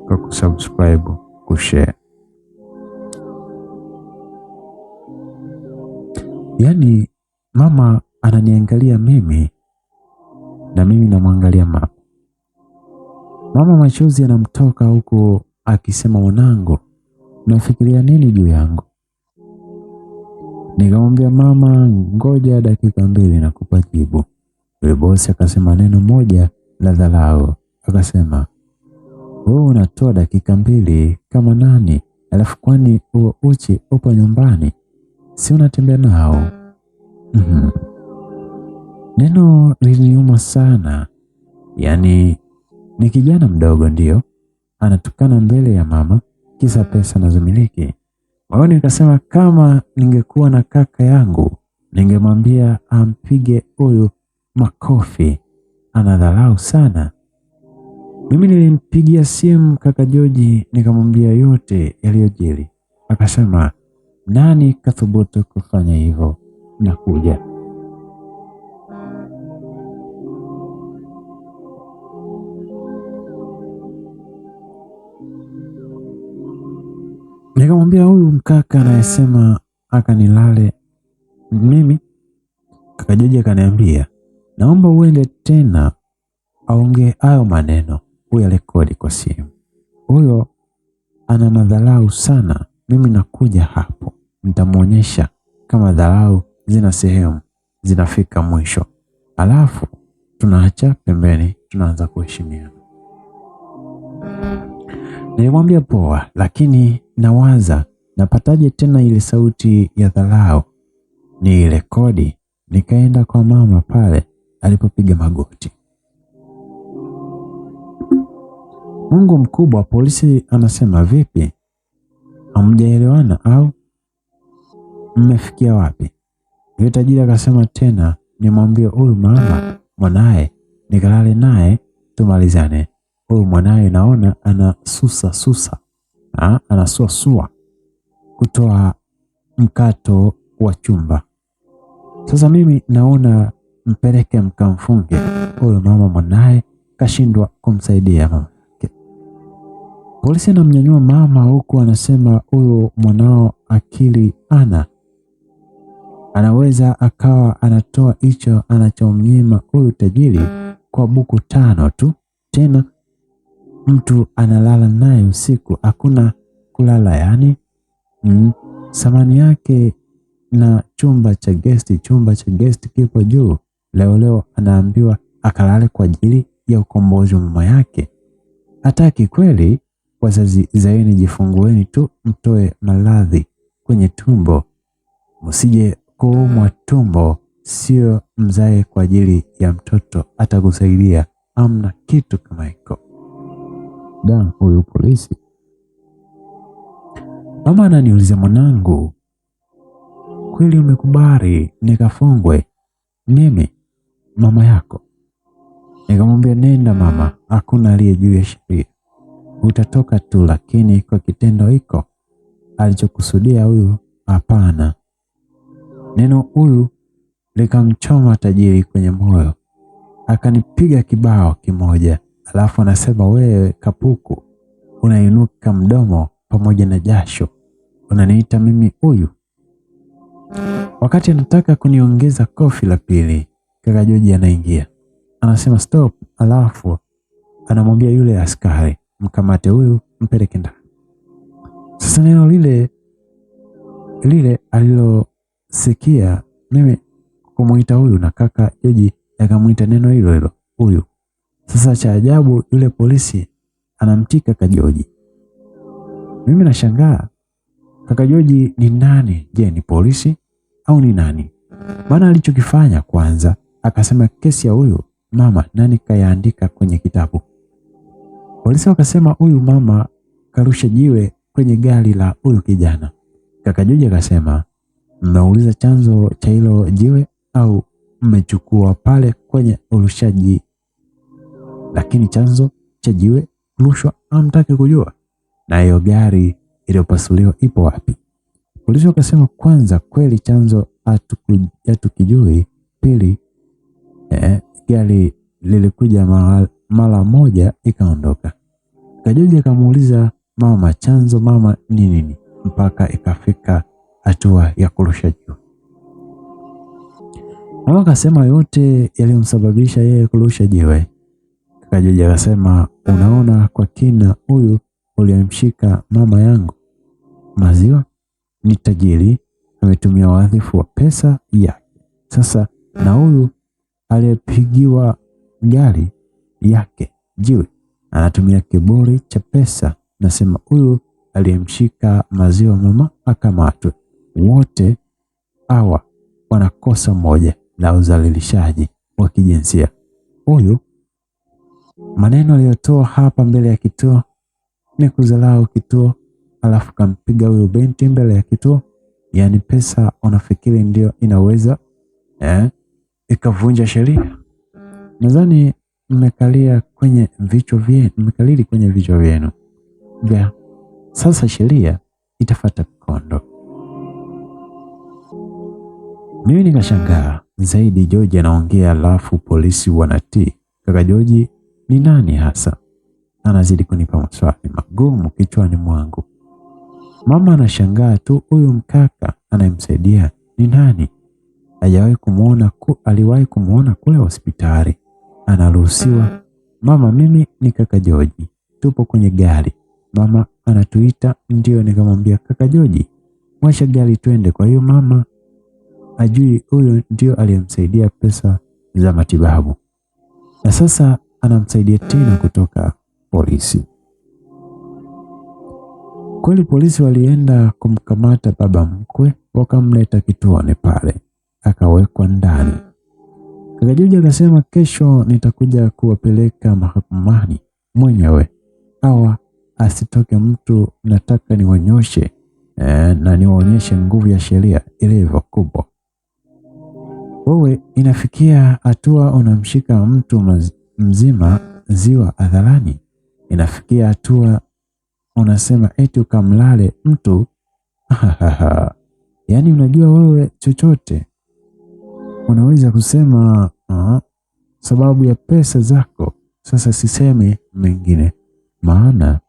[SPEAKER 1] kwa kusubscribe, kushare. Yaani mama ananiangalia mimi na mimi namwangalia mama. Mama machozi yanamtoka huko akisema, mwanangu, unafikiria nini juu yangu? Nikamwambia mama, ngoja dakika 2 na kupa jibu. Yule bosi akasema neno moja la dharau. Akasema, wewe unatoa dakika 2 kama nani? Alafu kwani huo uchi upo nyumbani? Si unatembea nao? Neno liliniuma sana. Yaani ni kijana mdogo ndio anatukana mbele ya mama kisa pesa nazomiliki. Wao nikasema kama ningekuwa na kaka yangu ningemwambia ampige huyu makofi, anadharau sana. Mimi nilimpigia simu kaka George nikamwambia yote yaliyojiri. Akasema, nani kathubutu kufanya hivyo? Nakuja. Nikamwambia huyu mkaka anayesema akanilale mimi. Kaka George akaniambia, naomba uende tena aongee hayo maneno, huyo rekodi kwa simu. Huyo ana madharau sana. Mimi nakuja hapo, nitamuonyesha kama dharau zina sehemu zinafika mwisho. Alafu tunaacha pembeni, tunaanza kuheshimiana. Nilimwambia poa, lakini nawaza napataje tena ile sauti ya dharau ni rekodi. Nikaenda kwa mama pale alipopiga magoti. Mungu mkubwa, polisi anasema vipi? Hamjaelewana au mmefikia wapi? Yule tajiri akasema tena nimwambie huyu mama mwanae nikalale naye tumalizane. Huyu mwanae naona anasuasua kutoa mkato wa chumba. Sasa mimi naona mpeleke mkamfunge. Huyu mama mwanae kashindwa kumsaidia mama. Polisi anamnyanyua mama huku anasema huyu mwanao akili anaweza akawa anatoa hicho anachomnyima huyu tajiri kwa buku 5 tu. Tena mtu analala naye usiku, hakuna kulala yani. Samani yake na chumba cha guest kipo juu. Leo anaambiwa akalale kwa ajili ya ukombozi wa mama yake. Hataki kweli? Wazazi zaeni, jifungueni tu mtoe maradhi kwenye tumbo. Msije kuumwa tumbo, sio mzae kwa ajili ya mtoto atakusaidia. Amna kitu kama hiko. Huyu polisi. Mama ananiuliza, mwanangu, kweli umekubali nikafungwe mimi mama yako? Nikamwambia nenda mama, hakuna aliye juu ya sheria. Utatoka tu, lakini kwa kitendo hiko alichokusudia huyu hapana. Neno huyu likamchoma tajiri kwenye moyo. Akanipiga kibao kimoja. Alafu anasema, wewe kapuku unainuka mdomo pamoja na jasho. Unaniita mimi huyu? Wakati anataka kuniongeza kofi la pili, kaka George anaingia. Anasema stop, alafu anamwambia yule askari, mkamate huyu mpeleke ndani. Sasa neno lile alilosikia mimi kumuita huyu, na kaka George akamuita neno hilo huyu. Sasa cha ajabu, yule polisi anamtii kaka George. Mimi nashangaa, kaka George ni nani? Je, ni polisi au ni nani? Maana alichokifanya kwanza, akasema kesi ya huyu mama nani kayaandika kwenye kitabu. Polisi wakasema huyu mama karusha jiwe kwenye gari la huyu kijana. Kaka George akasema, mmeuliza chanzo cha hilo jiwe au mmechukua pale kwenye urushaji, lakini chanzo cha jiwe rushwa hamtaki kujua, na hiyo gari iliyopasuliwa ipo wapi? Polisi wakasema, kwanza kweli chanzo hatukijui, pili gari lilikuja mara moja ikaondoka. Kajoji akamuuliza mama, chanzo mama ni nini mpaka ikafika hatua ya kurusha jiwe? Mama akasema yote yaliyomsababisha yeye kurusha jiwe. Kajoji akasema, unaona kwa kina, huyu uliyemshika mama yangu maziwa ni tajiri, ametumia wadhifu wa pesa yake. Sasa na huyu aliyepigiwa gari yake jiwe anatumia kiburi cha pesa. Nasema huyu aliyemshika maziwa mama akamatwe. Wote hawa wanakosa moja la udhalilishaji wa kijinsia. Huyu maneno aliyotoa hapa mbele ya kituo ni kudharau kituo, alafu kampiga huyo binti mbele ya kituo. Yaani pesa unafikiri ndio inaweza ikavunja sheria? Nadhani mmekalili kwenye vichwa vyenu vya sasa, sheria itafuata kondo. Mimi nikashangaa zaidi. George anaongea alafu polisi wanatii. Kaka George ni nani hasa? Anazidi kunipa maswali magumu kichwani mwangu. Mama anashangaa tu, huyu mkaka anayemsaidia ni nani? Aliwahi kumuona kule hospitali. Anaruhusiwa. Mama, mimi ni kaka George, tupo kwenye gari. Mama anatuita. Ndio. Nikamwambia kaka George, mwasha gari twende. Kwa hiyo mama ajui huyu ndio aliyemsaidia pesa za matibabu, na sasa anamsaidia tena kutoka polisi. Kweli polisi walienda kumkamata baba mkwe, wakamleta kituoni pale, akawekwa ndani. Kaka George akasema, kesho nitakuja kuwapeleka mahakamani mwenyewe. Hawa asitoke mtu, nataka niwanyoshe na niwaonyeshe nguvu ya sheria ilivyo kubwa. Wewe inafikia hatua unamshika mtu mzima ziwa hadharani. Inafikia hatua unasema eti ukamlale mtu. Yaani unajua wewe chochote unaweza kusema sababu ya pesa zako. Sasa sisemi mengine, maana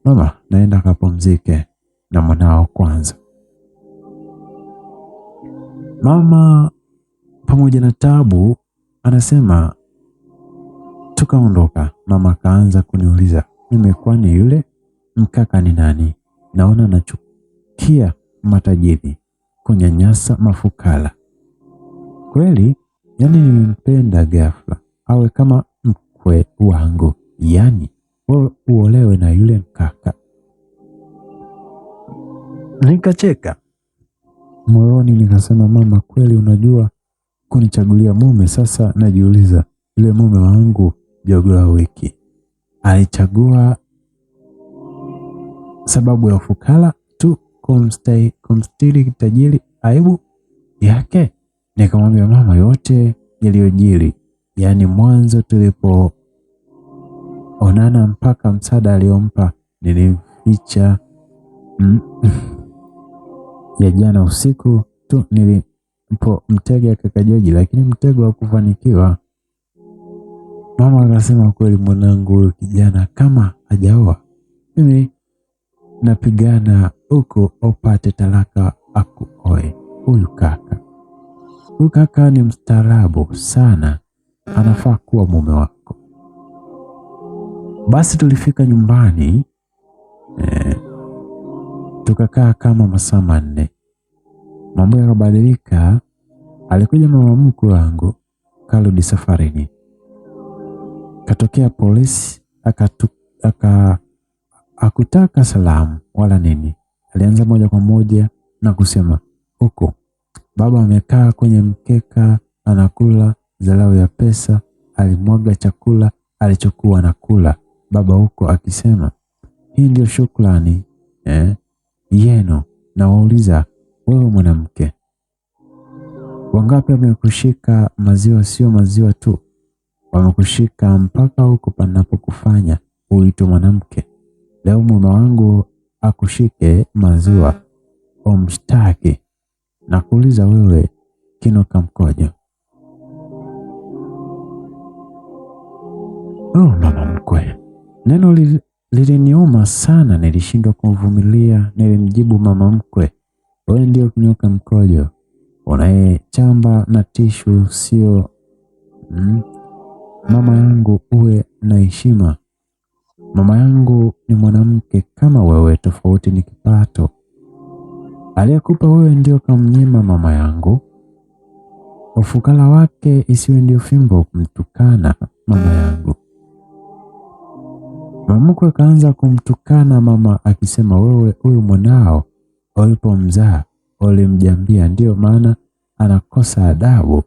[SPEAKER 1] mama naenda kapumzike na mwanao kwanza. Mama pamoja na tabu anasema tukaondoka. Mama kaanza kuniuliza mimi, kwani yule mkaka ni nani? Naona nachukia matajiri, kunyanyasa mafukara. Kweli, yani nimempenda ghafla, awe kama mkwe wangu. Yani wewe uolewe na yule mkaka. Nikacheka moyoni nikasema, mama kweli unajua kunichagulia mume. Sasa najiuliza, yule mume wangu jogoo wa wiki alichagua sababu ya ufukara tu, kumstiri tajiri aibu yake? Nikamwambia mama, yote yaliyojiri, yani mwanzo tulipoonana mpaka msaada aliyompa nilimficha. Ya jana usiku tu nilipomtega kaka George, lakini mtego wa kufanikiwa. Mama akasema, kweli mwanangu, huyu kijana kama hajaoa mimi napigana huko upate talaka akuoe. Huyu kaka ni mstaarabu sana, anafaa kuwa mume wako. Basi tulifika nyumbani, tukakaa kama masaa 4. Mambo yakabadilika. Alikuja mama mkwe wangu, karudi safarini, katokea polisi, hakutaka salamu wala nini. Alianza moja kwa moja na kusema, huko baba amekaa kwenye mkeka anakula dharau ya pesa, alimwaga chakula alichokuwa anakula baba huko, akisema hii ndio shukrani yenu. Na wauliza, wewe mwanamke, wangapi wamekushika maziwa? Sio maziwa tu, wamekushika mpaka huko panapokufanya uitwe mwanamke. Leo mume wangu akushike maziwa umshtaki na kuuliza wewe kinuka mkojo. Mama mkwe, neno liliniuma sana, nilishindwa kuvumilia. Nilimjibu mama mkwe, wewe ndio kinuka mkojo unayechamba na tishu, sio mama yangu. Uwe na heshima. Mama yangu ni mwanamke kama wewe, tofauti ni kipato. Aliyekupa wewe ndio kamnyima mama yangu. Ufukara wake isiwe ndio fimbo kumtukana mama yangu. Mama mkwe akaanza kumtukana mama akisema, wewe huyu mwanao ulipomzaa ulimjambia, ndio maana anakosa adabu.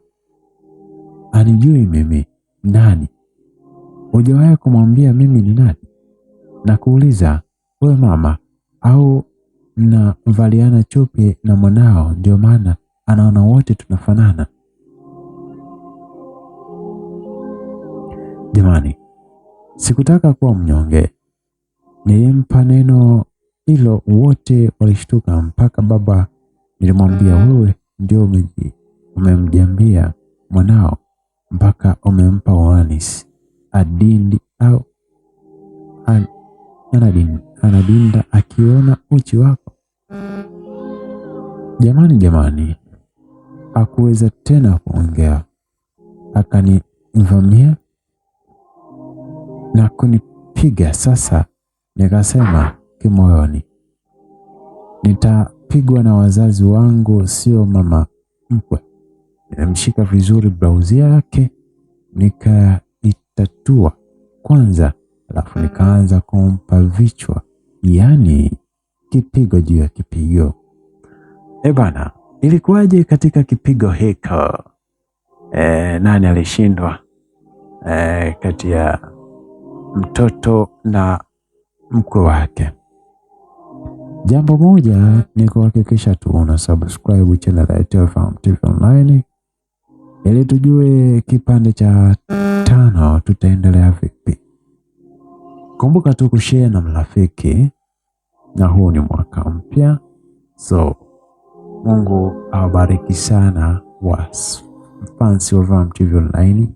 [SPEAKER 1] Anijui mimi nani? Hujawahi kumwambia mimi ni nani? Na kuuliza wewe mama, au mnavaliana chupi na mwanao ndio maana anaona wote tunafanana? Jamani, sikutaka kuwa mnyonge. Nilimpa neno hilo, wote walishtuka mpaka baba. Nilimwambia, wewe ndio umemjambia mwanao mpaka umempa wanis adindi au anadinda akiona uchi wako. Jamani, hakuweza tena kuongea, akanivamia na kunipiga. Sasa nikasema kimoyoni, nitapigwa na wazazi wangu, sio mama mkwe. Nilimshika vizuri blauzi yake, nikaitatua kwanza, alafu nikaanza kumpa vichwa, yaani kipigo juu ya kipigo. Bana, ilikuwaje katika kipigo hiko? Nani alishindwa kati ya mtoto na mkwe wake? Jambo moja ni kuhakikisha tu una subscribe channel ya Farm TV Online ili tujue kipande cha 5 tutaendelea vipi. Kumbuka tu kushare na marafiki, na huu ni mwaka mpya, so Mungu awabariki sana fans wa Farm TV Online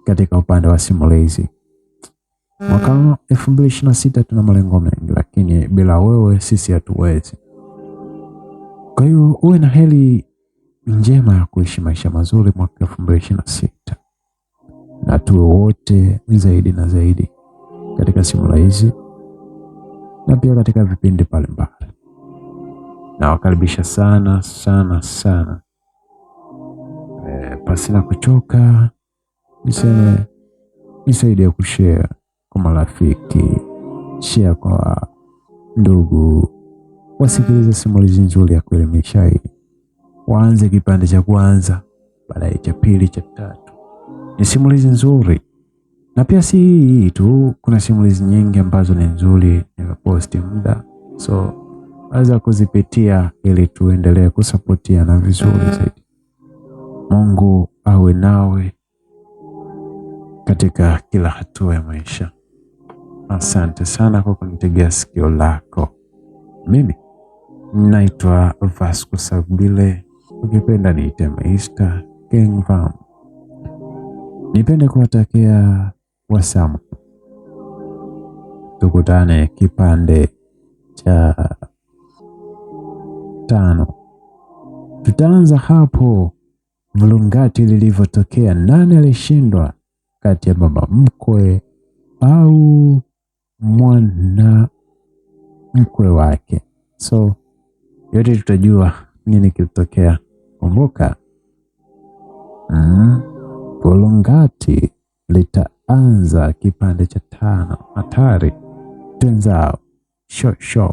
[SPEAKER 1] katika upande wa simulizi. Mwaka 2026 tuna malengo mengi, lakini bila wewe sisi hatuwezi. Kwa hiyo uwe na heri njema ya kuishi maisha mazuri mwaka 2026, na tuwe wote zaidi na zaidi katika simulizi na pia katika vipindi mbalimbali. Na wakaribisha sana sana sana, pasina kuchoka. Nisaidie kushare kwa marafiki, share kwa ndugu, wasikilize simulizi nzuri ya kuelimisha hii. Waanze kipande cha kwanza, baadaye cha pili, cha tatu. Ni simulizi nzuri, na pia si hii tu, kuna simulizi nyingi ambazo ni nzuri nimeposti muda, so waweza kuzipitia ili tuendelee kusapotiana vizuri zaidi. Mungu awe nawe katika kila hatua ya maisha. Asante sana kwa kunitegea sikio lako. Mimi naitwa Vasco Sabile, ukipenda niite Mr. King Farm. Nipende kuwatakia wasamu, tukutane kipande cha 5. Tutaanza hapo vulungati lilivyotokea. Nani alishindwa kati ya baba mkwe au mwana mkwe wake? So yote tutajua nini kilitokea. Kumbuka vulungati litaanza kipande cha 5. Hatari twenzao. Show.